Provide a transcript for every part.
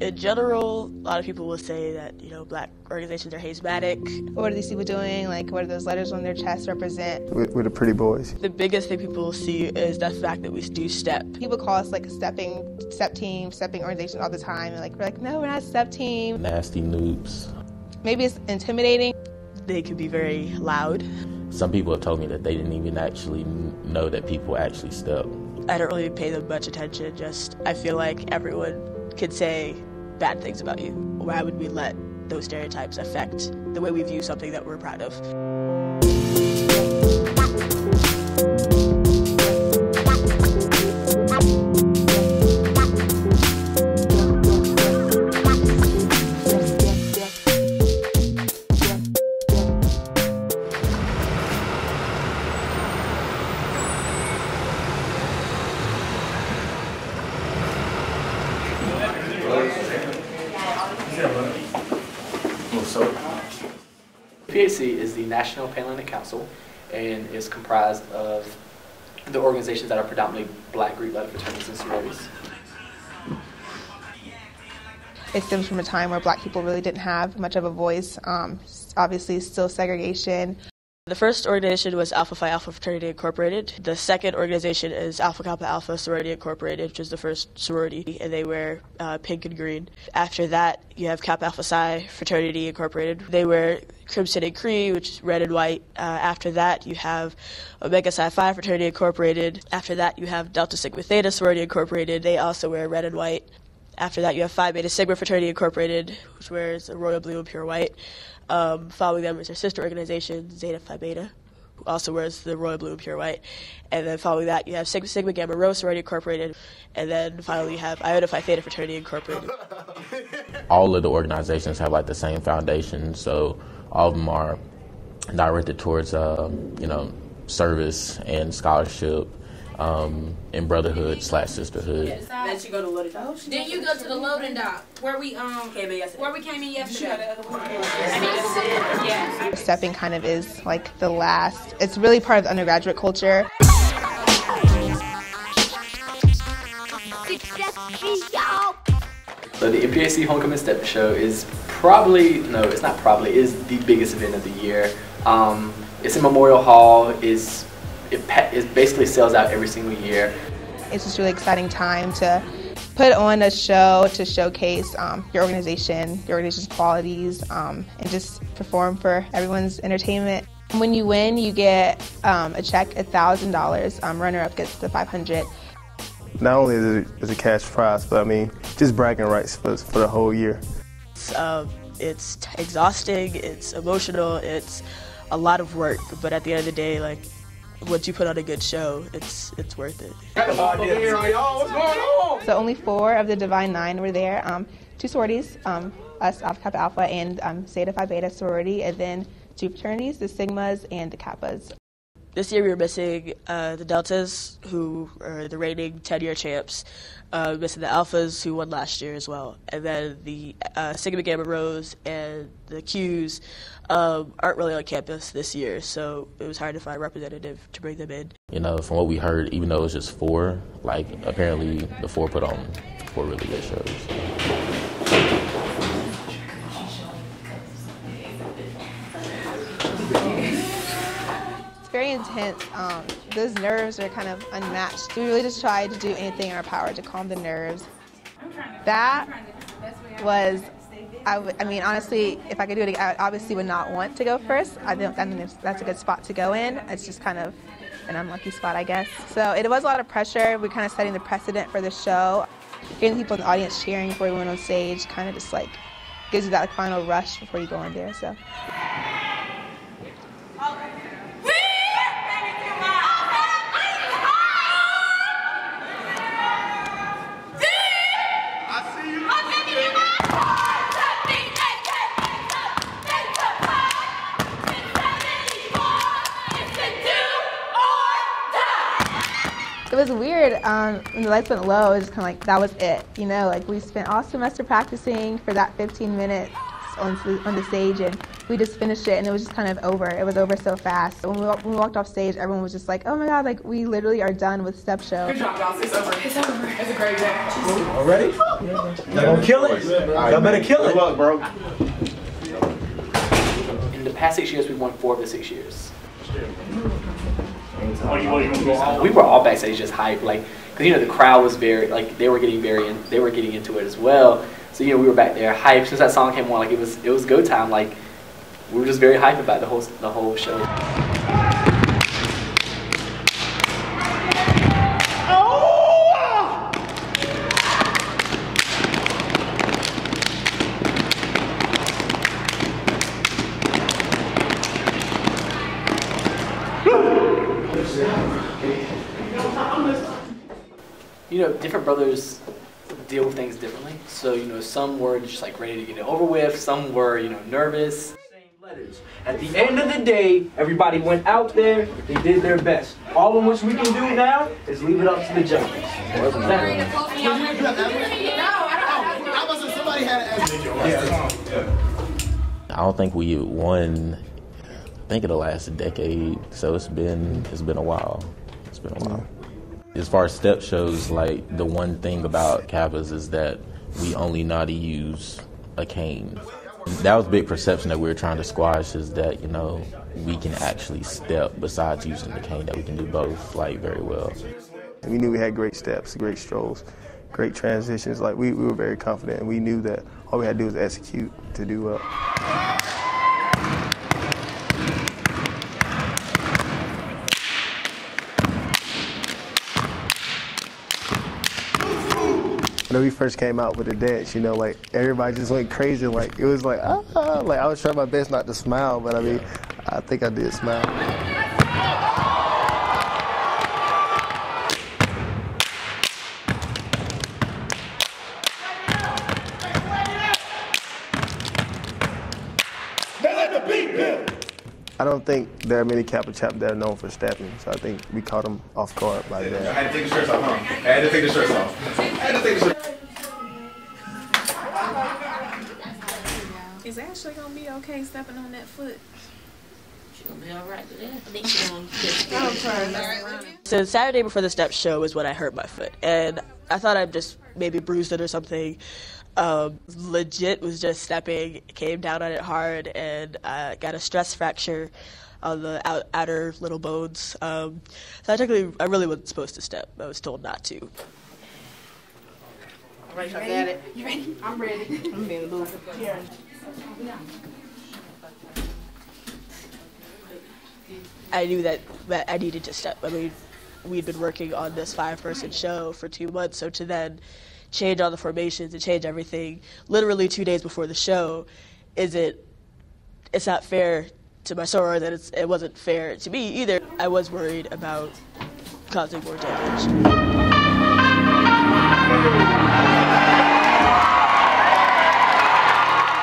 In general, a lot of people will say that, black organizations are hazematic. What are these people doing? Like, what do those letters on their chest represent? We're the pretty boys. The biggest thing people will see is the fact that we do step. People call us like a step team, stepping organization all the time. And we're like, no, we're not a step team. Nasty noobs. Maybe it's intimidating. They can be very loud. Some people have told me that they didn't even actually know that people actually step. I don't really pay them much attention, I feel like everyone could say bad things about you. Why would we let those stereotypes affect the way we view something that we're proud of? NPHC is the National Pan-Hellenic Council and is comprised of the organizations that are predominantly black Greek-led fraternities and sororities. It stems from a time where black people really didn't have much of a voice. Obviously, still segregation. The first organization was Alpha Phi Alpha Fraternity Incorporated. The second organization is Alpha Kappa Alpha Sorority Incorporated, which is the first sorority, and they wear pink and green. After that, you have Kappa Alpha Psi Fraternity Incorporated. They wear Crimson and Cree, which is red and white. After that, you have Omega Psi Phi Fraternity Incorporated. After that, you have Delta Sigma Theta Sorority Incorporated. They also wear red and white. After that, you have Phi Beta Sigma Fraternity Incorporated, which wears a royal blue and pure white. Following them is their sister organization, Zeta Phi Beta, who also wears the royal blue and pure white. And then following that, you have Sigma Sigma Gamma Rho Sorority Incorporated. And then finally, you have Iota Phi Theta Fraternity Incorporated. All of the organizations have like the same foundation, so all of them are directed towards, service and scholarship. And brotherhood / sisterhood. Then you go to loading dock. Then you go to the loading dock where we came in yesterday. Yeah. Stepping kind of is like the last. It's really part of the undergraduate culture. So the NPHC Homecoming Step Show is is the biggest event of the year. It's in Memorial Hall. It basically sells out every single year. It's just a really exciting time to put on a show to showcase your organization's qualities, and just perform for everyone's entertainment. When you win, you get a check, $1,000. Runner-up gets the $500. Not only is it a cash prize, but just bragging rights for the whole year. It's exhausting, it's emotional, it's a lot of work, but at the end of the day, once you put on a good show, it's worth it. What's going on? So only 4 of the Divine 9 were there. 2 sororities, us, Alpha Kappa Alpha, and Zeta Phi Beta sorority, and then 2 fraternities, the Sigmas and the Kappas. This year we were missing the Deltas, who are the reigning 10-year champs, missing the Alphas, who won last year as well, and then the Sigma Gamma Rhos and the Qs aren't really on campus this year, so it was hard to find a representative to bring them in. From what we heard, even though it was just 4, apparently the 4 put on 4 really good shows. It's very intense. Those nerves are kind of unmatched. We really just tried to do anything in our power to calm the nerves. That was, honestly, if I could do it again, I obviously would not want to go first. I think that's a good spot to go in. It's just kind of an unlucky spot, I guess. So it was a lot of pressure. We're kind of setting the precedent for the show. Hearing the people in the audience cheering before we went on stage kind of just gives you that final rush before you go in there. So. It was weird. When the lights went low, it was just kind of that was it. We spent all semester practicing for that 15 minutes on the stage, and we just finished it, and it was just kind of over. It was over so fast. So when we walked off stage, everyone was just like, oh my God, like we literally are done with Step Show. Good job, y'all. It's over. It's over. It's a great day. All ready? Y'all gonna kill it. Y'all better kill it. Good luck, bro. In the past 6 years, we won 4 of the 6 years. We were all backstage just hyped, like, because you know the crowd was very, like, they were getting into it as well. So you know we were back there hyped since that song came on. Like it was go time. Like we were just very hyped about the whole show. You know, different brothers deal with things differently. So, you know, some were just like ready to get it over with. Some were, you know, nervous. At the end of the day, everybody went out there, they did their best. All of which we can do now is leave it up to the judges. I don't think we won, I think it'll last a decade, so it's been a while. It's been a while. As far as step shows, like the one thing about Kappas is that we only know how to use a cane. That was a big perception that we were trying to squash, is that, you know, we can actually step besides using the cane, that we can do both like very well. We knew we had great steps, great strolls, great transitions. Like we were very confident, and we knew that all we had to do was execute to do well. When we first came out with the dance, you know, like everybody just went crazy. Like it was like, like I was trying my best not to smile, but I mean, I think I did smile. I don't think there are many Kappa chapters that are known for stepping, so I think we caught them off guard like that. I had to take the shirts off, huh? I had to take the shirts off. Is Ashley gonna be okay stepping on that foot? She's gonna be all right with that. I think she's gonna So Saturday before the step show is when I hurt my foot, and I thought I'd just maybe bruised it or something. Legit was just stepping, came down on it hard, and got a stress fracture on the outer little bones. So I really wasn't supposed to step. I was told not to. All right, I got it. You ready? I'm ready. I'm being moved. Here. I knew that I needed to step. I mean, we'd been working on this 5-person show for 2 months, so to then change all the formations and change everything literally 2 days before the show, it's not fair to my soror, that it wasn't fair to me either. I was worried about causing more damage.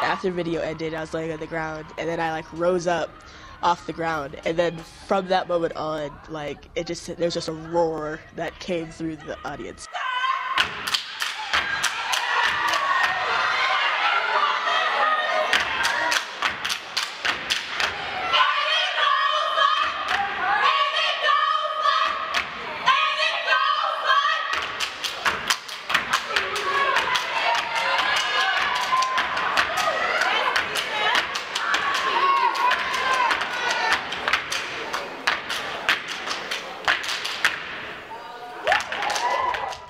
After the video ended, I was laying on the ground, and then I like rose up off the ground, and then from that moment on, like there's just a roar that came through the audience.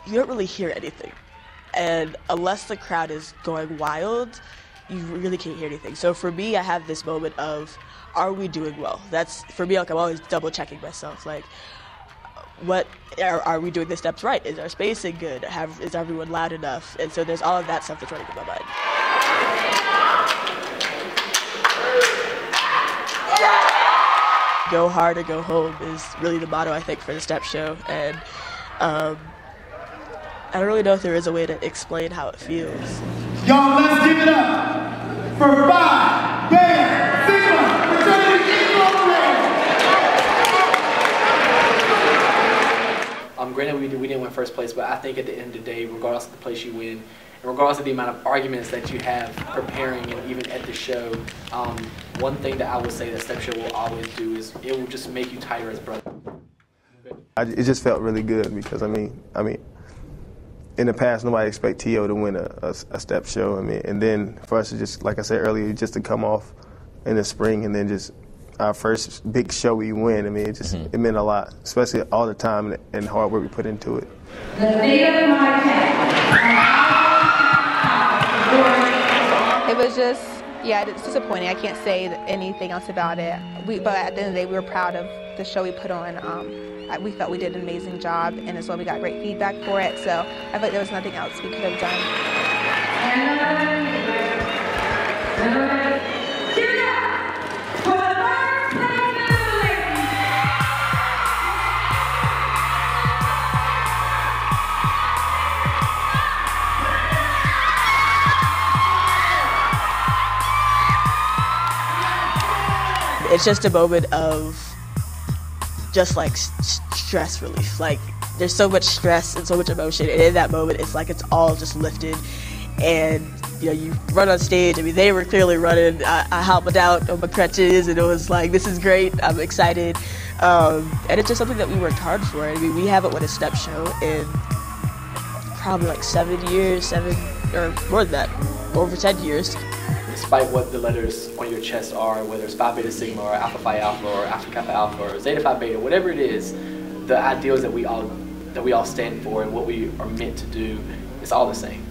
You don't really hear anything, and unless the crowd is going wild, you really can't hear anything. So for me, I have this moment of, are we doing well? That's, for me, like I'm always double checking myself, like, what are we doing the steps right? Is our spacing good? Is everyone loud enough? And so there's all of that stuff that's running in my mind. Go hard or go home is really the motto, I think, for the step show, and I don't really know if there is a way to explain how it feels. Y'all, let's give it up for Phi Beta Sigma Fraternity Incorporated. Granted, we didn't win first place, but I think at the end of the day, regardless of the place you win, regardless of the amount of arguments that you have preparing and even at the show, one thing that I would say that Step Show will always do is it will just make you tighter as brothers. It just felt really good because I mean, in the past nobody expect T.O. to win a Step Show. I mean, and then for us to just, like I said earlier, just to come off in the spring and then just our first big show we win. I mean, it just it meant a lot, especially all the time and hard work we put into it. It was just, yeah, it's disappointing. I can't say anything else about it. But at the end of the day, we were proud of the show we put on. We felt we did an amazing job, and as well, we got great feedback for it. So I felt like there was nothing else we could have done. It's just a moment of just like stress relief. Like there's so much stress and so much emotion, and in that moment it's like it's all just lifted. And you know, you run on stage. I mean, they were clearly running. I hobbled out on my crutches, and it was like, this is great. I'm excited, and it's just something that we worked hard for. I mean, we haven't won a Step Show in probably like 7 years, or more than that, over 10 years. Despite what the letters on your chest are, whether it's Phi Beta Sigma or Alpha Phi Alpha or Alpha Kappa Alpha or Zeta Phi Beta, whatever it is, the ideals that we all stand for and what we are meant to do, it's all the same.